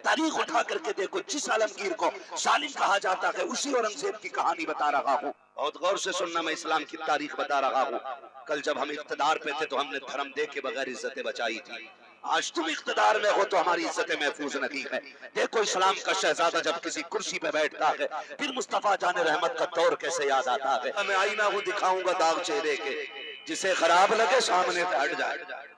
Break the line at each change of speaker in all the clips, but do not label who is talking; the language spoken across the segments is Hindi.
तारीख उठा करके देखो, जिस आलमगीर को जालिम कहा जाता है उसी औरंगजेब की कहानी बता रहा हूँ। बहुत गौर से सुनना, मैं इस्लाम की तारीख बता रहा हूँ। कल जब हम इख्तिदार पे थे तो हमने धर्म दे के बगैर इज्जतें बचाई थी। आज तुम इख्तिदार में हो तो हमारी इज्जतें महफूज नहीं है। देखो इस्लाम का शहजादा जब किसी कुर्सी पे बैठता है फिर मुस्तफा जाने रहमत का दौर कैसे याद आता है। मैं आईना हूँ दिखाऊंगा दाग चेहरे के, जिसे खराब लगे सामने से हट जाए।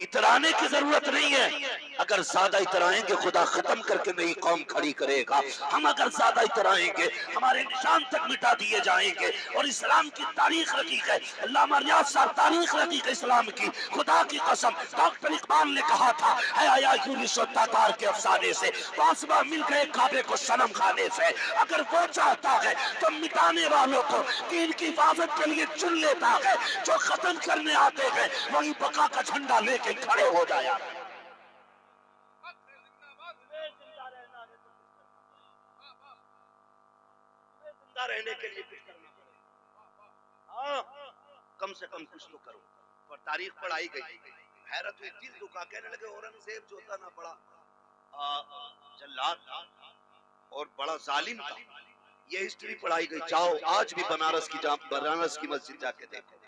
इतराने की जरूरत नहीं है, अगर ज्यादा इतराएंगे खुदा खत्म करके नई कौम खड़ी करेगा। हम अगर ज्यादा इतराएंगे हमारे निशान तक मिटा दिए जाएंगे। और इस्लाम की तारीख रखी है, अल्लामा रियाज साहब तारीख रखी है इस्लाम की, खुदा की कसम। डॉक्टर इकबाल ने कहा था है आया यूनिस और तातार के अफसाने से, पासबा मिल गए काबे को सनम खाने से। अगर वो चाहता है तो मिटाने वालों को दीन की हिफाजत के लिए चुन लेता है, जो खत्म करने आते हैं वही बका का झंडा लेके खड़े हो जाया। रहने के लिए कुछ करना पड़ेगा। हाँ, कम से कम कुछ तो करो। पर तारीख पढ़ाई गई, हैरत हुई, दिल दुखा, कहने लगे औरंगजेब जो था ना बड़ा जल्लाद था और बड़ा जालिम था। ये हिस्ट्री पढ़ाई गई। जाओ आज भी बनारस की मस्जिद जाके देखो,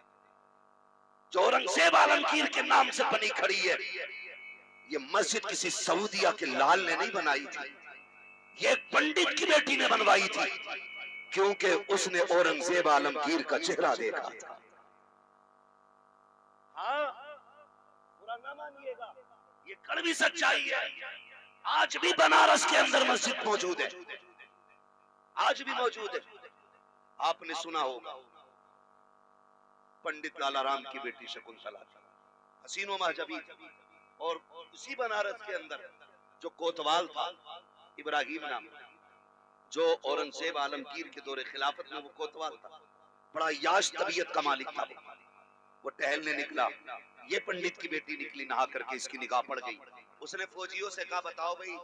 जो औरंगजेब आलमगीर के नाम से बनी खड़ी है। ये मस्जिद किसी सऊदिया के लाल ने नहीं बनाई थी, ये एक पंडित की बेटी ने बनवाई थी, क्योंकि उसने औरंगजेब आलमगीर का चेहरा देखा था। हाँ, बुरा ना मानिएगा, ये कड़वी सच्चाई है। आज भी बनारस के अंदर मस्जिद मौजूद है, आज भी मौजूद है। आपने सुना होगा पंडित लाला राम की बेटी शकुंतला हसीनो महजबी, और उसी बनारस के अंदर जो कोतवाल था इब्राहिम नाम, जो औरंगजेब आलमगीर के दौरे खिलाफत में वो कोतवाल था, बड़ा याश तबीयत का मालिक था। वो टहलने निकला, ये पंडित की बेटी निकली, नहा करके इसकी निगाह पड़ गई। उसने फौजियों से कहा बताओ भाई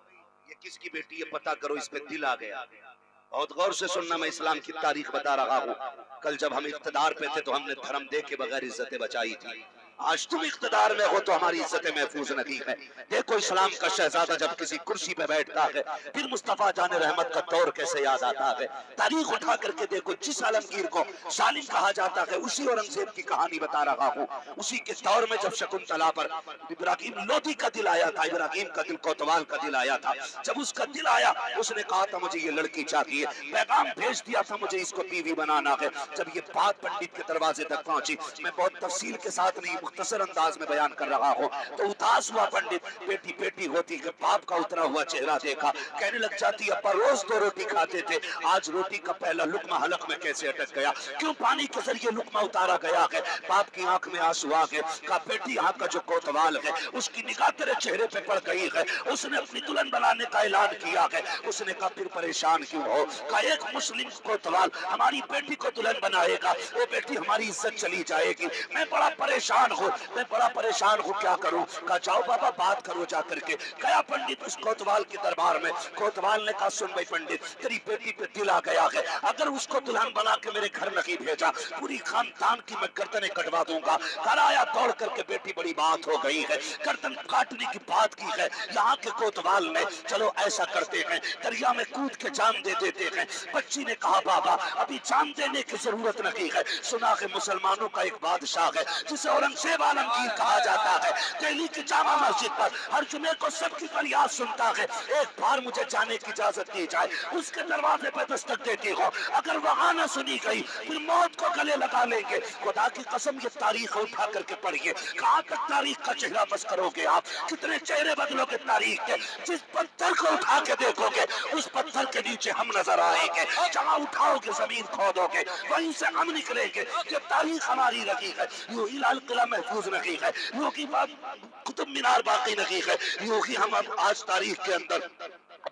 ये किसकी बेटी है, पता करो। इस पे दिल आ गया। बहुत गौर से सुनना, मैं इस्लाम की तारीख बता रहा हूँ। कल जब हम इख्तिदार पे थे तो हमने धर्म दे के बगैर इज्जतें बचाई थी। आज तुम इख्तिदार में हो तो हमारी इज्जतें महफूज नहीं है। देखो इस्लाम का शहजादा जब किसी कुर्सी पे बैठता है फिर मुस्तफा जाने रहमत का दौर कैसे याद आता है। तारीख उठा करके देखो, जिस आलमगीर को जालिम कहा जाता है उसी औरंगजेब की कहानी बता रहा हूँ। उसी के दौर में जब शकुंतला पर इब्राहिम लोधी का दिल आया था, इब्राहिम का दिल कोतवाल का दिल आया था। जब उसका दिल आया उसने कहा था मुझे ये लड़की चाहिए, पैगाम भेज दिया था मुझे इसको बीवी बनाना है। जब ये बात पंडित के दरवाजे तक पहुंची, मैं बहुत तफसील के साथ नहीं मुख्तसर अंदाज में बयान कर रहा हूँ, तो उदास हुआ पंडित। बेटी बेटी होती है, बाप का उतरा हुआ चेहरा देखा, कहने लग जाती अब्बा रोज 2 रोटी खाते थे, आज रोटी का पहला लुकमा हलक में कैसे अटक गया, क्यों पानी के जरिए लुकमा उतारा गया है। बाप की आंख में आंसू आ गए। कहा बेटी यहाँ का जो कोतवाल है उसकी निगाह तेरे चेहरे पे पड़ गई है, उसने अपनी दुल्हन बनाने का ऐलान किया है। उसने कहा फिर परेशान क्यों हो। कहा एक मुस्लिम कोतवाल हमारी बेटी को दुल्हन बनाएगा, वो बेटी हमारी इज्जत चली जाएगी। मैं बड़ा परेशान हूँ, मैं बड़ा परेशान हूँ, क्या करूँ। कहा जाओ बाबा बात करो जा करके। गया पंडित उस कोतवाल के दरबार में। कोतवाल ने कहा सुन भाई पंडित, तेरी बेटी पे दिल आ गया है, अगर उसको दुल्हन बना के मेरे घर नहीं भेजा पूरी खानदान की मैं गर्दनें कटवा दूंगा। घर आया दौड़ करके, बेटी बड़ी बात हो गई है, गर्दन काटने की बात की है। यहाँ के कोतवाल ने चलो ऐसा करते हैं दरिया में कूद के जान दे देते हैं। बच्ची ने कहा बाबा अभी जान देने की जरूरत नहीं है, सुना है मुसलमानों का एक बादशाह है जिसे औरंगजेब आलमगीर कहा जाता है, दिल्ली की जामा मस्जिद पर हर जुमे को सबकी फरियाद सुनता है, एक बार मुझे जाने की इजाजत दी जाए। उसके दरवाजे पर दस्तक देती हो, अगर वहां न सुनी गई फिर मौत को गले लगा लेंगे। खुदा की कसम ये तारीख उठा करके पढ़िए, कहाँ तक तारीख का चेहरा बस करोगे आप, कितने चेहरे बदलोगे तारीख के। जिस पत्थर को उठा के देखोगे उस पत्थर के नीचे हम नजर आएंगे, जहाँ उठाओगे जमीन खोदोगे वहीं से हम निकलेंगे। ये तारीख हमारी रखी है, यूं ही लाल किला महफूज रखी है, यूं की कुतुब मीनार बाकी नहीं है, यूं ही हम आज तारीख के अंदर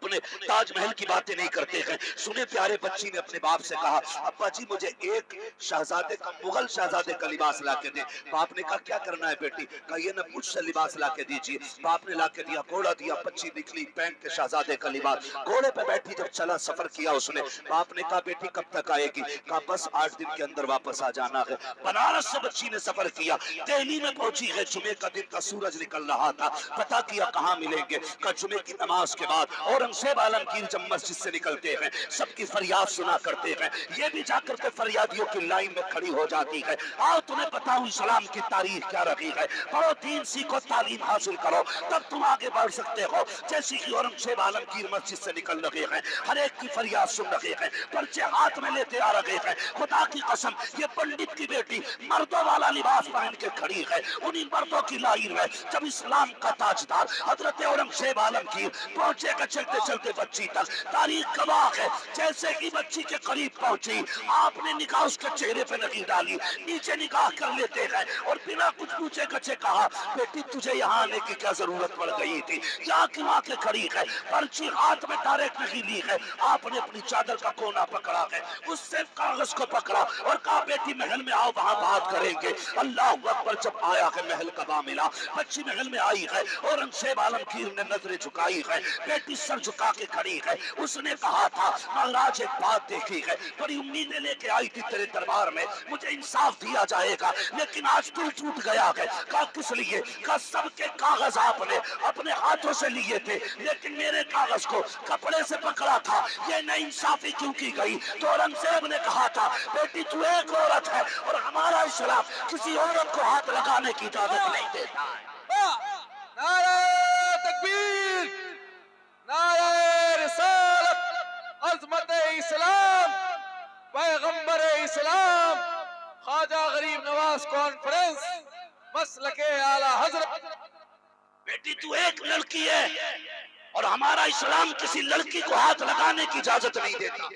अपने ताजमहल की बातें नहीं करते हैं। सुने प्यारे बच्ची ने अपने बाप से कहा, अब्बा जी मुझे एक शहजादे का, मुगल शहजादे का लिबास ला के दे। बाप ने कहा क्या करना है बेटी? कहा ये न मुझसे लिबास ला के दीजिए। बाप ने ला के दिया, घोड़ा दिया, बच्ची निकली पहन के शहजादे का लिबास, घोड़े पे बैठी जब चला, सफर किया उसने। बाप ने कहा बेटी कब तक आएगी? कहा बस 8 दिन के अंदर वापस आ जाना है। बनारस से बच्ची ने सफर किया, दिल्ली में पहुंची है। जुमे का दिन का सूरज निकल रहा था, पता किया कहाँ मिलेंगे। कहा जुमे की नमाज के बाद औरंगजेब आलमगीर जब मस्जिद से निकलते हैं, सबकी फरियाद सुना करते हैं, ये भी जाकर के फरियादियों की लाइन में खड़ी हो जाती है। आओ तुम्हें बताऊं इस्लाम की तारीख क्या रही है, पढ़ो दीन सीखो, तालीम हासिल करो, तब तुम आगे बढ़ सकते हो। जैसे कि औरंगजेब आलमगीर मस्जिद से निकल रहे हैं, हर एक की फरियाद सुन रहे हैं, पर्चे हाथ में लेते आ रहे हैं। खुदा की कसम ये पंडित की बेटी मर्दों वाला लिबास पहन के खड़ी है, उन्हीं मर्दों की लाइन में जब इस्लाम का ताजदार हजरत औरंगजेब आलमगीर पहुंचेगा चलते चलते बच्ची तक। तारीख गवाह है, जैसे ही बच्ची के करीब पहुंची, आपने निगाह उसके चेहरे पे नहीं डाली, नीचे निगाह कर लेते हैं और बिना कुछ पूछे कछे कहा, बेटी तुझे यहाँ आने की क्या जरूरत पड़ गई थी, यहाँ क्यों आके खड़ी है? पर्ची हाथ में डायरेक्ट नहीं ली है, आपने अपनी चादर का कोना पकड़ा है, उससे कागज को पकड़ा और कहा बेटी महल में आओ, वहां बात करेंगे। अल्लाह अकबर। जब आया है महल कबा मिला, बच्ची महल में आई है, औरंगजेब आलमगीर ने नजरें झुकाई है, बेटी सर झुका के खड़ी है। उसने कहा था महाराज एक बात देखी है, बड़ी उम्मीदें लेके आई थी तेरे दरबार में, मुझे इंसाफ दिया जाएगा, लेकिन आज दिल टूट गया है। कहा किस लिए? कहा सबके कागज आपने अपने हाथों से लिए थे, लेकिन मेरे कागज को कपड़े से पकड़ा था, ये नाइंसाफी क्यों की गई? तो औरंगजेब ने कहा था बेटी तू एक औरत है और हमारा इस्लाम किसी औरत को हाथ लगाने की इजाजत नहीं देता है।
नारे तकबीर, नारे रिसालत, अज़मत इस्लाम, पैगंबर इस्लाम, ख्वाजा गरीब नवाज कॉन्फ्रेंस, मसलके आला हजरत।
बेटी तू एक लड़की है और हमारा इस्लाम किसी लड़की को हाथ लगाने की इजाजत नहीं देता।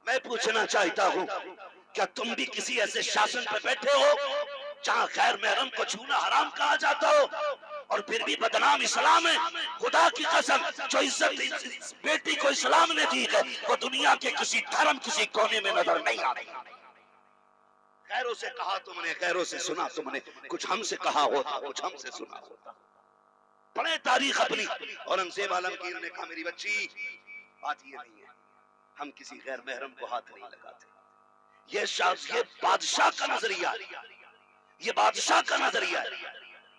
मैं पूछना चाहता हूँ, क्या तुम भी किसी ऐसे शासन पर बैठे हो जहाँ गैर महरम को छूना हराम कहा जाता हो और फिर भी बदनाम इस्लाम है? खुदा की कसम, जो इज्जत बेटी को इस्लाम ने दी है वो दुनिया के किसी धर्म, किसी कोने में नजर नहीं आ रही। गैरों से कहा तुमने, गैरों से सुना तुमने, कुछ हमसे कहा होता, कुछ हमसे सुना होता। पढ़े तारीख अपनी। औरंगजेब आलमगीर ने कहा मेरी बच्ची बात ये नहीं है, हम किसी गैर महरम को हाथ नहीं लगाते। ये बादशाह का नजरिया, ये बादशाह का नजरिया है।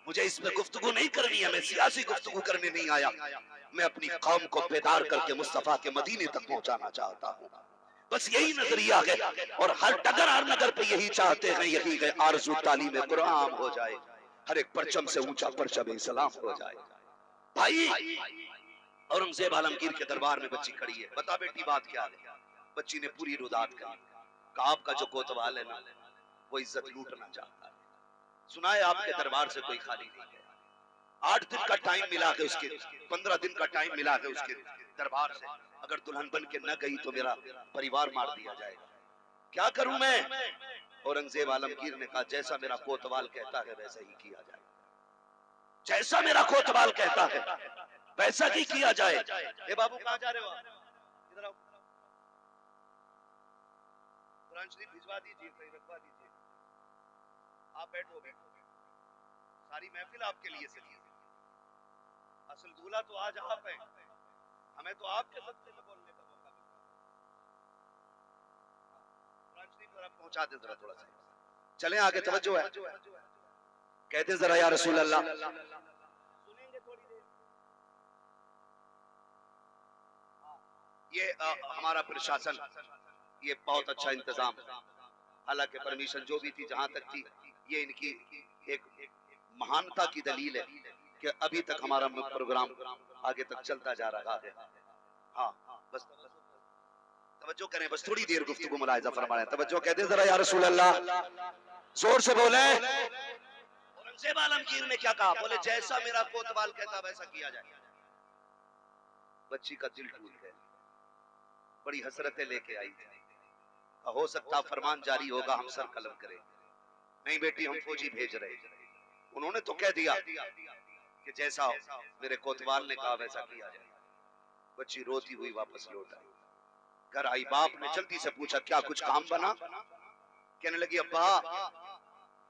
मुझे इसमें गुफ्तगू नहीं करनी है, मैं सियासी गुफ्तगू करने नहीं आया, मैं अपनी कौम को बेदार करके मुस्तफा के मदीने तक पहुंचाना चाहता हूँ। बस यही नजरिया है और हर डगर हर नगर पे यही चाहते हैं, यही है आरज़ू तालीम कुरान हो जाए, हर एक परचम से ऊंचा परचम इस्लाम हो जाए। भाई औरंगजेब आलमगीर के दरबार में बच्ची खड़ी है, बता बेटी बात क्या है? बच्ची ने पूरी रुदात करी, कहा आपका जो कोतवाल है ना वो इज्जत लूटना चाहता है, सुना है आपके दरबार से कोई खाली नहीं है। 8 दिन का टाइम मिला है उसके, 15 दिन का टाइम मिला है उसके दरबार से, अगर दुल्हन बन के न गई तो मेरा परिवार मार दिया जाएगा, क्या करूं मैं? औरंगजेब आलमगीर ने कहा जैसा मेरा कोतवाल कहता है वैसा ही किया जाए, जैसा मेरा कोतवाल कहता है वैसा ही किया जाए। ए बाबू कहां जा रहे हो आप? इधर आओ, कुरान शरीफ भिजवा दीजिए, रखवा दीजिए, आप बैठो बैठो, सारी महफिल आपके लिए सजी है। असल दूल्हा तो आज आप हैं, हमें तो आपके सदक़े में बोलने का मौका मिला। कुरान शरीफ जरा पहुंचा दे जरा, थोड़ा सा चलें आगे, तवज्जो है, कहते जरा या रसूल अल्लाह, सुनेंगे थोड़ी देर। ये हमारा प्रशासन, ये बहुत अच्छा इंतजाम, हालांकि परमिशन जो भी थी जहां तक थी, ये इनकी एक महानता की दलील है कि अभी तक हमारा प्रोग्राम आगे तक चलता जा रहा है। हाँ बस तवज्जो करें, बस थोड़ी देर गुफ्तगू मुलाहिजा फरमाएं, तवज्जो कहते जरा या रसूल अल्लाह, जोर से बोले। औरंगजेब आलमगीर ने क्या कहा? बोले जैसा मेरा कोतवाल कहता वैसा किया जाए। बच्ची का दिल टूट गया, बड़ी हसरतें लेके आई थी, हो सकता फरमान जारी होगा हम सर कलम करें। नहीं बेटी हम फौजी भेज रहे, उन्होंने तो कह दिया कि जैसा मेरे कोतवाल ने कहा वैसा किया जाए। बच्ची रोती हुई वापस लौट आई। घर आई, बाप ने जल्दी से पूछा क्या कुछ काम बना? कहने लगी अब्बा,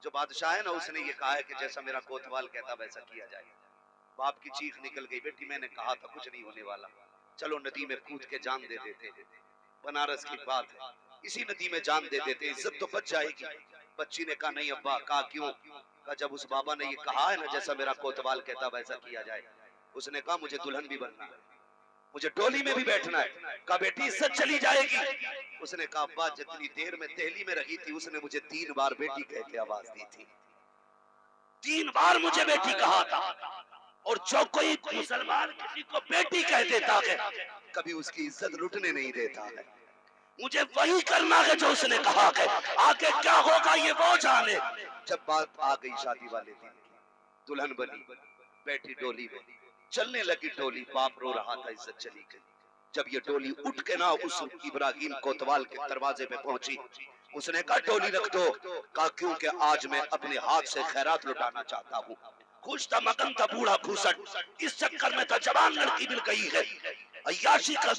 जो बादशाह है ना उसने ये कहा है कि जैसा मेरा कोतवाल कहता वैसा किया जाए। बाप की चीख निकल गई, बेटी मैंने कहा था कुछ नहीं होने वाला, चलो नदी में कूद के जान दे देते। बनारस की बात है, इसी नदी में जान दे देते, इज्जत तो बच जाएगी। बच्ची ने कहा नहीं अब्बा। कहा क्यों? कहा जब उस बाबा ने ये कहा है ना जैसा मेरा कोतवाल कहता वैसा किया जाए। उसने कहा मुझे दुल्हन भी बनना है, मुझे डोली में भी बैठना है। कहा बेटी इज्जत चली जाएगी। उसने कहा अब्बा जितनी देर में दहली में रही थी उसने मुझे 3 बार बेटी कह के आवाज दी थी, 3 बार मुझे बेटी कहा था। और जो कोई मुसलमान किसी को बेटी कह देता है कभी उसकी इज्जत लुटने नहीं देता है। मुझे वही करना है जो उसने कहा है, आगे क्या होगा ये वो जाने। जब बात आ गई शादी वाले दिन की, दुल्हन बनी, बैठी डोली में, चलने लगी डोली, बाप रो रहा था इज्जत चली गई। जब ये डोली उठ के ना उस इब्राहिम कोतवाल के दरवाजे पे पहुंची, उसने कहा डोली रख दो। कहा क्योंकि आज मैं अपने हाथ से खैरात लुटाना चाहता हूँ। खुश था, मगन था बूढ़ा खूसट, इस चक्कर में था जवान लड़की मिल गई है, अय्याशी का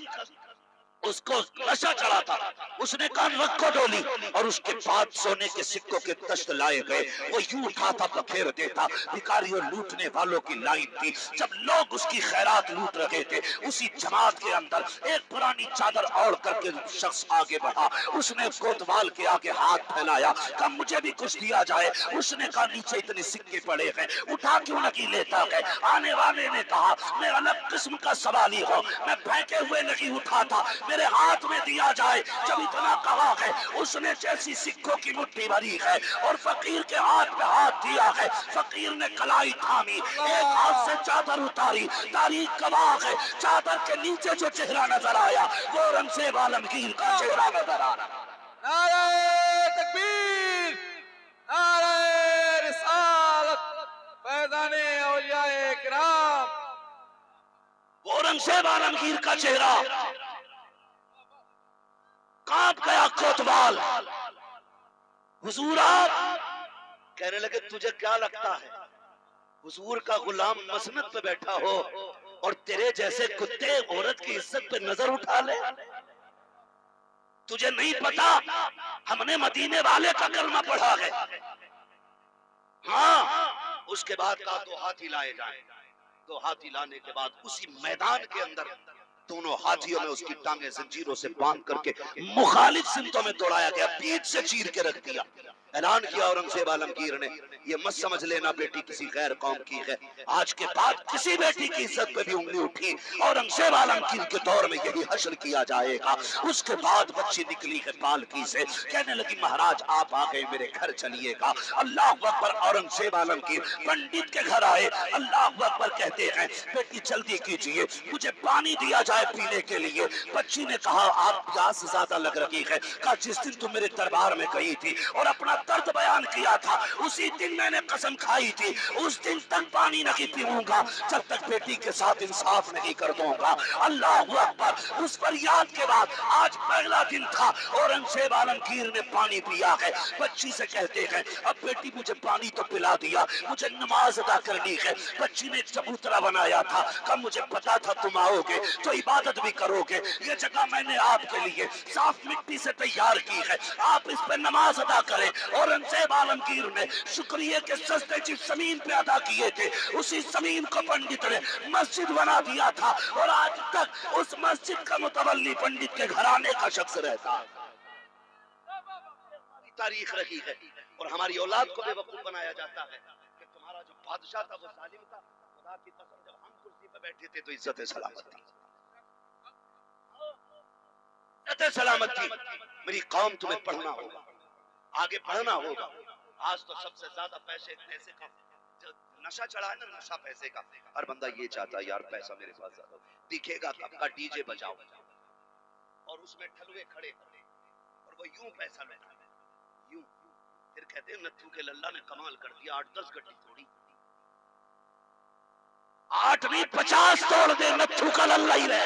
उसको नशा चढ़ा था। उसने कहा रखो डोली, और उसके बाद सोने के सिक्कों के तश्त लाए गए। वो यूं उठाता बखेर देता, भिखारियों लूटने वालों की लाइन थी। जब लोग उसकी खैरात लूट रहे थे, उसी जमात के अंदर एक पुरानी चादर ओढ़ करके शख्स आगे बढ़ा। उसने कोतवाल के आगे हाथ फैलाया, कहा मुझे भी कुछ दिया जाए। उसने कहा नीचे इतने सिक्के पड़े हैं, उठा क्यों नहीं लेता है? आने वाले ने कहा मैं अलग किस्म का सवाली हूँ, मैं फेंके हुए नहीं उठाता, मेरे हाथ में दिया जाए। जब इतना कहा है, उसने जैसी सिक्कों की मुट्ठी भरी है और फकीर के हाथ पे हाथ दिया है, फकीर ने कलाई थामी, एक हाथ से चादर उतारी। तारीख गवाह है, चादर के नीचे जो चेहरा नजर आया वो औरंगजेब आलमगीर का चेहरा नजर आ रहा।
नारे तकबीर, नारे रिसालत, फैज़ाने औलियाए किराम।
औरंगजेब आलमगीर का चेहरा कांप गया। कोतवाल हुजूर आप कहने लगे तुझे क्या लगता है हुजूर का गुलाम मसनद पे बैठा हो और तेरे जैसे कुत्ते औरत की इज्जत पे नजर उठा ले? तुझे नहीं पता हमने मदीने वाले का कलमा पढ़ा है। हाँ, उसके बाद कहा 2 हाथी लाए जाए। 2 हाथी लाने के बाद उसी मैदान के अंदर दोनों हाथियों में उसकी टांगे जंजीरों से बांध करके मुखालिफ सिमतों में दौड़ाया गया, पीठ से चीर के रख दिया। ऐलान किया औरंगजेब आलमगीर ने, ये मत समझ लेना बेटी किसी गैर कौम की है, आज के बाद किसी बेटी की इज्जत पे भी उंगली उठी औरंगजेब आलमगीर के दौर में यही हश्र किया जाएगा। उसके बाद बच्ची निकली है पालकी से, कहने लगी महाराज आप आ गए, मेरे घर चलिएगा। अल्लाह अकबर। औरंगजेब आलमगीर पंडित के घर आए, अल्लाह अकबर कहते हैं बेटी जल्दी कीजिए, मुझे पानी दिया जाए पीने के लिए। बच्ची ने कहा आप प्यास ज्यादा लग रही है। कहा जिस दिन तुम मेरे दरबार में गई थी और अपना दर्द बयान किया था उसी दिन मैंने कसम खाई थी उस दिन तक पानी नहीं पीऊंगा जब तक बेटी के साथ इंसाफ नहीं कर दूंगा। अल्लाह अकबर। उस पर याद के बाद आज पहला दिन था, औरंगजेब आलमगीर ने पानी पिया है। बच्ची से कहते हैं अब बेटी मुझे पानी तो पिला दिया, मुझे नमाज अदा करनी है। बच्ची ने एक चबूतरा बनाया था, कहा मुझे पता था तुम आओगे तो इबादत भी करोगे, ये जगह मैंने आपके लिए साफ मिट्टी से तैयार की है, आप इस पे नमाज अदा करें। औरंगजेब आलमगीर ने शुक्रिया के सस्ते जिस जमीन पे अदा किए थे उसी जमीन को पंडित ने मस्जिद बना दिया था और आज तक उस मस्जिद का मुतवल्ली पंडित के घराने का शख्स रहता है। तारीख रही है और हमारी औलाद को बेवकूफ बनाया जाता है कि तुम्हारा जो बादशाह था वो जालिम था। खुदा की कसम जब हम कुर्सी पे बैठे थे तो इज्जत सलामत थी, इज्जत सलामत थी। मेरी कौम तुम्हें पढ़ना होगा, आगे बढ़ना होगा। आज तो सबसे ज्यादा पैसे का जो नशा चढ़ा है ना, नशा पैसे का। हर बंदा ये चाहता है यार पैसा मेरे पास ज्यादा दिखेगा, आपका डीजे बजाओ और उसमें ठलुए खड़े और वो यूं पैसा लुटा यूं। फिर कहते हैं नत्थू के लल्ला ने कमाल कर दिया, 8-10 गड्डी तोड़ी, 8 नहीं 50 तोड़ दे, नत्थू का लल्ला ही रह।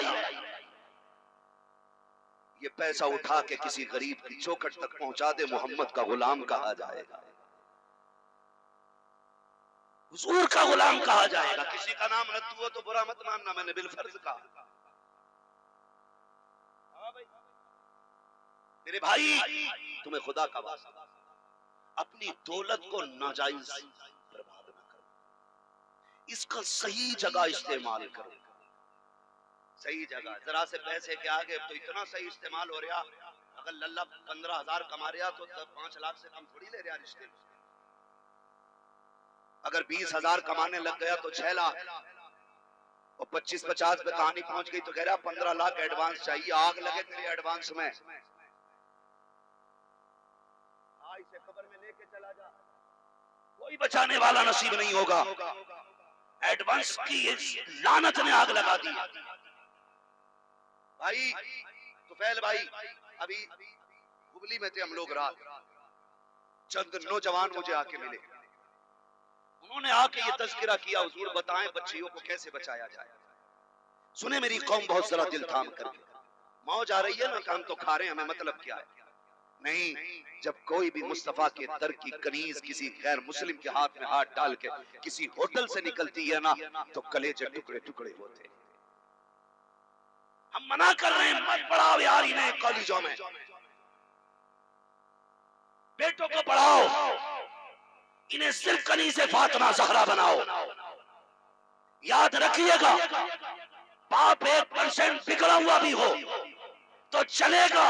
ये पैसा उठा के किसी गरीब की चौखट तक पहुंचा दे, मोहम्मद का गुलाम कहा जाएगा, हुजूर का गुलाम कहा जाएगा। किसी का नाम नत्थू हो तो बुरा मत मानना, मैंने बिलफर्ज कहा। मेरे भाई, तुम्हें खुदा का वास्ता अपनी दौलत को नाजायज बर्बाद न करो, इसका सही जगह इस्तेमाल करो। सही जगह, जरा से पैसे के आगे तो इतना सही इस्तेमाल हो रहा। अगर लल्ला 15,000 कमा रहा तो 5 लाख से कम थोड़ी ले रहा रिश्ते में। अगर 20,000 कमाने लग गया तो 6 लाख, और 25-50 पे कहानी पहुंच गई तो कह रहा 15 लाख एडवांस चाहिए। आग लगे तेरे एडवांस में। इसे कब्र में लेके चला जा, कोई बचाने वाला नसीब नहीं होगा। एडवांस की इस लानत ने आग लगा दी। भाई तुफैल भाई, अभी हुबली में थे हम लोग रात, चंद नौजवान मुझे आके मिले। उन्होंने आके ये तज़किरा किया, हुजूर बताएं बच्चियों को कैसे बचाया जाए। सुने मेरी कौम बहुत जरा दिल थाम करके, मौज आ रही है ना, काम तो खा रहे हैं, हमें मतलब क्या है। नहीं, जब कोई भी मुस्तफा के दर की कनीज किसी गैर मुस्लिम के हाथ में हाथ डाल के किसी होटल से निकलती है ना, तो कलेजे टुकड़े टुकड़े होते हैं। हम मना कर रहे हैं, मत पढ़ाओ यार इन्हें कॉलेजों में, बेटों को पढ़ाओ, इन्हें सिर्फ कनीज़े फातिमा ज़हरा बनाओ। याद रखिएगा, बाप 1% बिगड़ा हुआ भी हो तो चलेगा,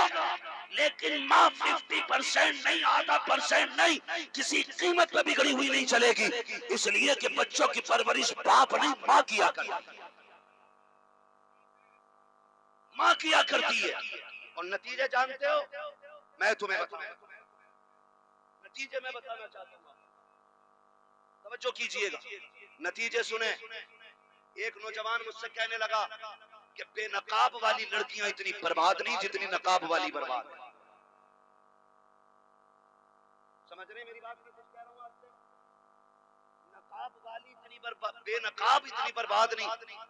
लेकिन माँ 50% नहीं, आधा % नहीं, किसी कीमत पे बिगड़ी हुई नहीं चलेगी। इसलिए कि बच्चों की परवरिश बाप नहीं माँ किया करती, माँ किया करती है। और नतीजे जानते हो, मैं तुम्हें नतीजे मैं बताना चाहता हूँ, तवज्जो कीजिएगा, नतीजे सुने। एक नौजवान मुझसे कहने लगा कि बेनकाब वाली लड़कियां इतनी बर्बाद नहीं जितनी नकाब वाली बर्बाद है। समझ रहे मेरी बात? मैं कुछ कह रहा हूं आपसे, नकाब वाली इतनी बर्बाद, बेनकाब इतनी बर्बाद नहीं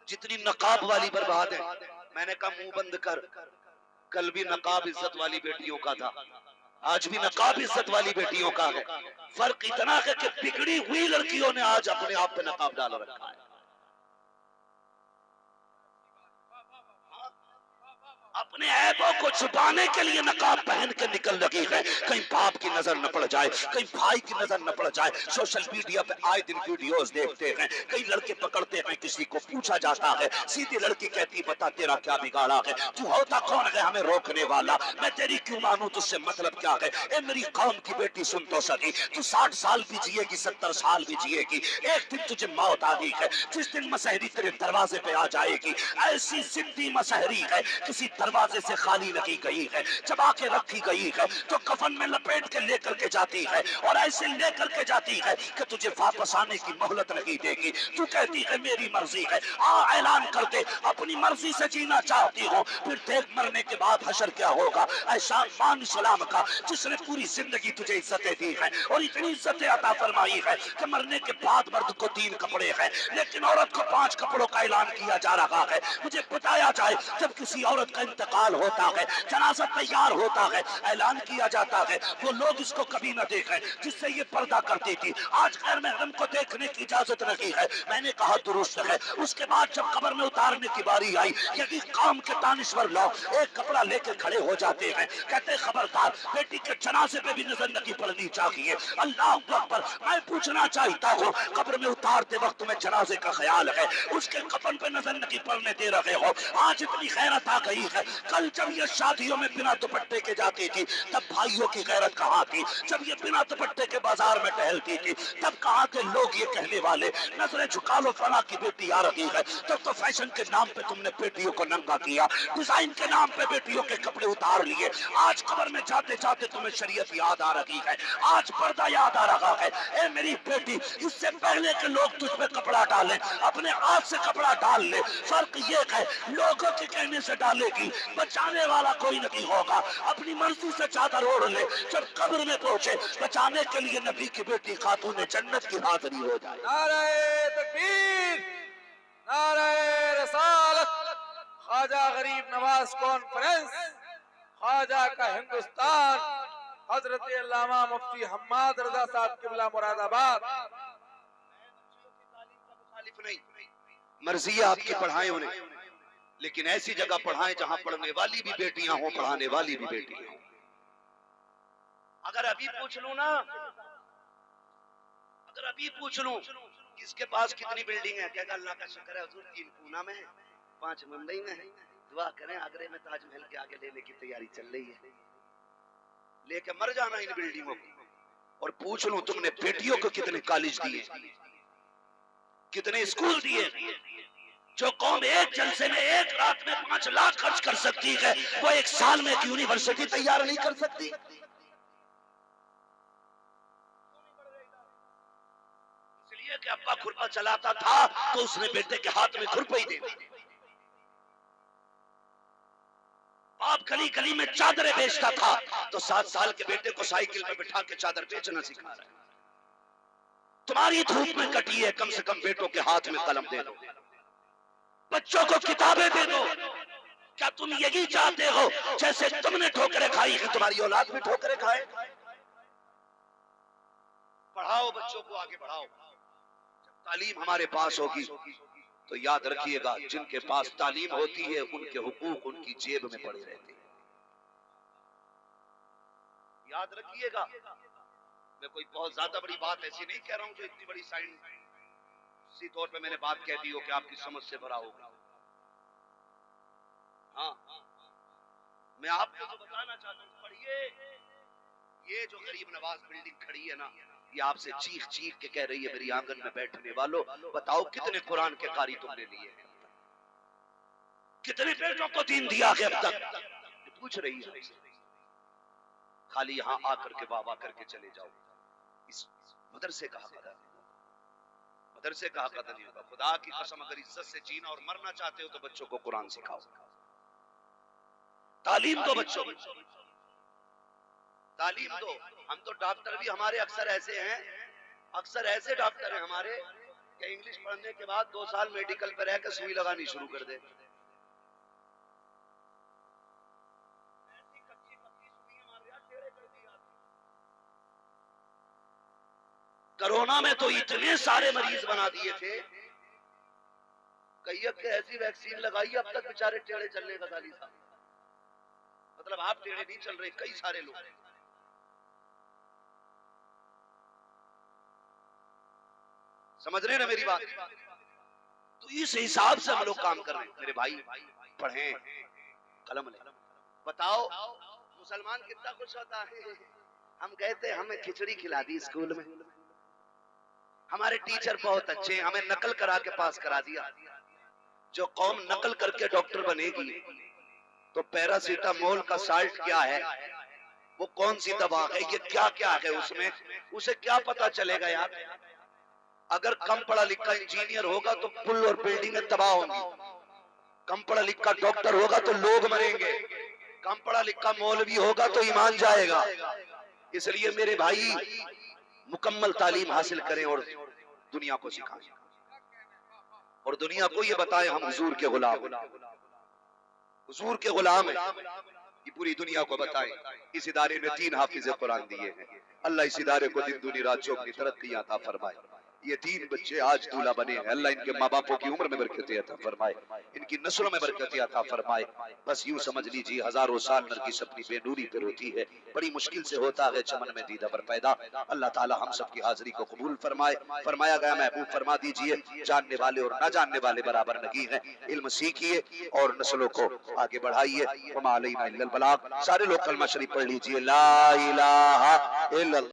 जितनी नकाब वाली बर्बाद है। मैंने कहा मुंह बंद कर, कल भी नकाब इज्जत वाली बेटियों का था, आज भी नकाब इज्जत वाली बेटियों का है। फर्क इतना है कि बिगड़ी हुई लड़कियों ने आज अपने आप पे नकाब डाल रखा है। अपने ऐबों को छुपाने के लिए नकाब पहन के निकल लगी है, कहीं बाप की नजर न पड़ जाए, कहीं भाई की नजर न पड़ जाए। सोशल मीडिया पे आए दिन वीडियोस देखते हैं, कई लड़के पकड़ते हैं, किसी को पूछा जाता है, सीधी लड़की कहती बता तेरा क्या बिगाड़ा है, तू होता कौन है हमें रोकने वाला, मैं तेरी क्यों मानूं, तुझसे मतलब क्या है। ए मेरी कौम की बेटी सुन तो सही, तू 60 साल भी जिएगी, 70 साल भी जिएगी, एक दिन तुझे मौत आनी है। जिस दिन मसहरी तेरे दरवाजे पे आ जाएगी, ऐसी जिंदी मसहरी है किसी दरवाजे से खाली नहीं गई है, चबा के रखी गई है, तो कफन में लपेट के लेकर के जाती है, और ऐसे लेकर के जाती है कि तुझे वापस आने की मोहलत नहीं देगी। तू कहती है मेरी मर्जी है, आ ऐलान कर दे अपनी मर्जी से जीना चाहती हो, फिर देख मरने के बाद हशर क्या होगा। ऐसा मान इस्लाम का जिसने पूरी जिंदगी तुझे इज्जतें दी है और इतनी इज्जतें अता फरमाई है कि मरने के बाद मर्द को 3 कपड़े हैं, लेकिन औरत को 5 कपड़ों का ऐलान किया जा रहा है। मुझे बताया जाए, जब किसी औरत का इंतकाल होता है, जनाजा तैयार होता है, ऐलान किया जाता है, वो लोग इसको कभी न देखें जिससे ये पर्दा करती थी, आज गैर महरम को देखने की इजाजत नहीं है। मैंने कहा दुरुस्त है। उसके बाद जब कब्र में उतारने की बारी आई, यदि काम के दानिश्वर लोग एक कपड़ा लेकर खड़े हो जाते हैं, कहते खबरदार बेटी के जनाजे पे भी नजर नहीं पड़नी चाहिए। अल्लाह अकबर। मैं पूछना चाहता हूँ, कब्र में उतारते वक्त तुम्हें जनाजे का ख्याल है, उसके कफन पे नजर नहीं पड़ने दे रहे हो। आज इतनी गैरत आ गई है, कल जब ये शादियों में बिना दुपट्टे के जाती थी तब भाइयों की गैरत कहाँ थी, जब ये बिना दुपट्टे के बाजार में टहलती थी तब कहाँ थे लोग ये कहने वाले नजरें झुका लो फला की बेटी आ रही है। तब तो फैशन के नाम पे तुमने बेटियों को नंगा किया, डिजाइन के नाम पे बेटियों के कपड़े उतार लिए। आज कब्र में जाते जाते तुम्हें शरीयत याद आ रही है, आज पर्दा याद आ रहा है। ए मेरी बेटी, इससे पहले के लोग तुझ पे कपड़ा डालें, अपने हाथ से कपड़ा डाल ले। फर्क ये है, लोगों के कहने से डालेगी, बचाने वाला कोई नहीं होगा। अपनी मर्जी से चादर ओढ़ ले, जब कब्र में पहुंचे बचाने के लिए नबी की बेटी खातून जन्नत की हाजिरी हो जाए।
नारे तकबीर, नारे रसालत, ख्वाजा गरीब नवाज कॉन्फ्रेंस, ख्वाजा का हिंदुस्तान, हजरत अल्लामा मुफ्ती हम्माद रजा साहब किबला मुरादाबाद।
नहीं, मर्जी है आपकी, पढ़ाएं उन्हें, लेकिन ऐसी जगह पढ़ाएं जहां पढ़ने वाली भी बेटियां हों, पढ़ाने वाली भी बेटियां हों। अगर अभी पूछ लूं ना, अगर अभी पूछ लूं किसके पास कितनी बिल्डिंग है, कहेगा अल्लाह का शुक्र है हुजूर 3 पूना में है, 5 मुंबई में है, दुआ करें आगरे में ताजमहल के आगे लेने की तैयारी चल रही है। लेके मर जाना इन बिल्डिंगों को। और पूछ लूं तुमने बेटियों को कितने कॉलेज दिए, कितने स्कूल दिए। जो कौम एक जलसे में एक रात में 5 लाख खर्च कर सकती है, वो एक साल में एक यूनिवर्सिटी तैयार नहीं कर सकती। इसलिए कि अब्बा खुरपा चलाता था तो उसने बेटे के हाथ में खुरपा ही दे दी। बाप गली गली में चादरें बेचता था तो 7 साल के बेटे को साइकिल में बिठा के चादर बेचना सिखा रहा है। तुम्हारी धूप में कटी है, कम से कम बेटों के हाथ में कलम दे दो, बच्चों को किताबें दे दो। क्या तुम यही चाहते हो जैसे तुमने ठोकरें खाई है तुम्हारी औलाद भी ठोकरें खाए? पढ़ाओ बच्चों को, आगे बढ़ाओ। जब तालीम हमारे पास होगी तो याद रखिएगा जिनके पास तालीम होती है उनके हुकूक उनकी जेब में पड़े रहते हैं। याद रखिएगा। मैं कोई बहुत ज्यादा बड़ी बात ऐसी नहीं कह रहा हूं जो इतनी बड़ी साइंसी तौर पे मैंने बात कह दी हो कि आपकी समझ से भरा होगा। हाँ, मैं आपको जो बताना चाहता हूँ, पढ़िए। ये जो गरीब नवाज बिल्डिंग खड़ी है ना, ये आपसे चीख चीख के कह रही है मेरी आंगन में बैठने वालों, बताओ कितने कुरान के कारी तुमने लिए हैं, कितने बेटों को दीन दिया है अब तक, पूछ रही है। खाली यहाँ आकर के वाह वाह करके चले जाओ। इस मदरसे का हक अदा, मदरसे का हक अदा नहीं होगा। खुदा की कसम, अगर इज्जत से जीना और मरना चाहते हो तो बच्चों को कुरान सिखाओ, तालीम दो बच्चों को, तालीम दो। हम तो डॉक्टर भी हमारे अक्सर ऐसे हैं, अक्सर ऐसे डॉक्टर हैं हमारे कि इंग्लिश पढ़ने के बाद 2 साल मेडिकल पे रहकर सुई लगानी शुरू कर दे। कोरोना में तो इतने सारे मरीज बना दिए थे, कई के ऐसी वैक्सीन लगाई अब तक बेचारे टेढ़े चलने का गाली था। मतलब आप टेढ़े नहीं चल रहे, कई सारे लोग। समझ रहे ना मेरी बात? तो इस हिसाब से हम लोग काम कर रहे हैं। मेरे भाई पढ़ें, कलम लें। बताओ मुसलमान कितना खुश होता है। हम गए थे, हमें खिचड़ी खिला दी स्कूल में, हमारे टीचर बहुत अच्छे, हमें नकल करा के पास करा दिया। जो कौम नकल करके डॉक्टर बनेगी तो पैरासीटामोल का साल्ट क्या है, वो कौन सी दवा है, ये क्या क्या है उसमें, उसे क्या पता चलेगा यार। अगर कम पढ़ा लिखा इंजीनियर होगा तो पुल और बिल्डिंगें तबाह होंगी, कम पढ़ा लिखा डॉक्टर होगा तो लोग मरेंगे, कम पढ़ा लिखा मौलवी होगा तो ईमान जाएगा। इसलिए मेरे भाई मुकम्मल तालीम हासिल करें और दुनिया को सिखाएं और दुनिया को ये बताएं हम हुजूर के गुलाम, हुजूर के गुलाम हैं। ये पूरी दुनिया को बताएं। इस इदारे ने 3 हाफिज कुरान दिए हैं। अल्लाह इस इदारे को दिन दुनी रात चौगनी तरक्की अता फरमाए। ये 3 बच्चे आज दूल्हा बने हैं, अल्लाह इनके माँ बापों की उम्र में बरकत अता फरमाए, इनकी नस्लों में बरकत अता फरमाए। बस यूं समझ लीजिए हजारों साल नरगिस अपनी बेनूरी पे रोती है, बड़ी मुश्किल से होता है चमन में दीदा पर पैदा। अल्लाह ताला हम सब की हाजिरी को कबूल फरमाए। फरमाया गया महबूब फरमा दीजिए, जानने वाले और न जानने वाले बराबर नहीं है। इल्म सीखिए और नस्लों को आगे बढ़ाइए। वमा अलैना इल्लल बलाग। सारे लोग कलमा शरीफ पढ़ लीजिए, ला इलाहा इल्लल्लाह।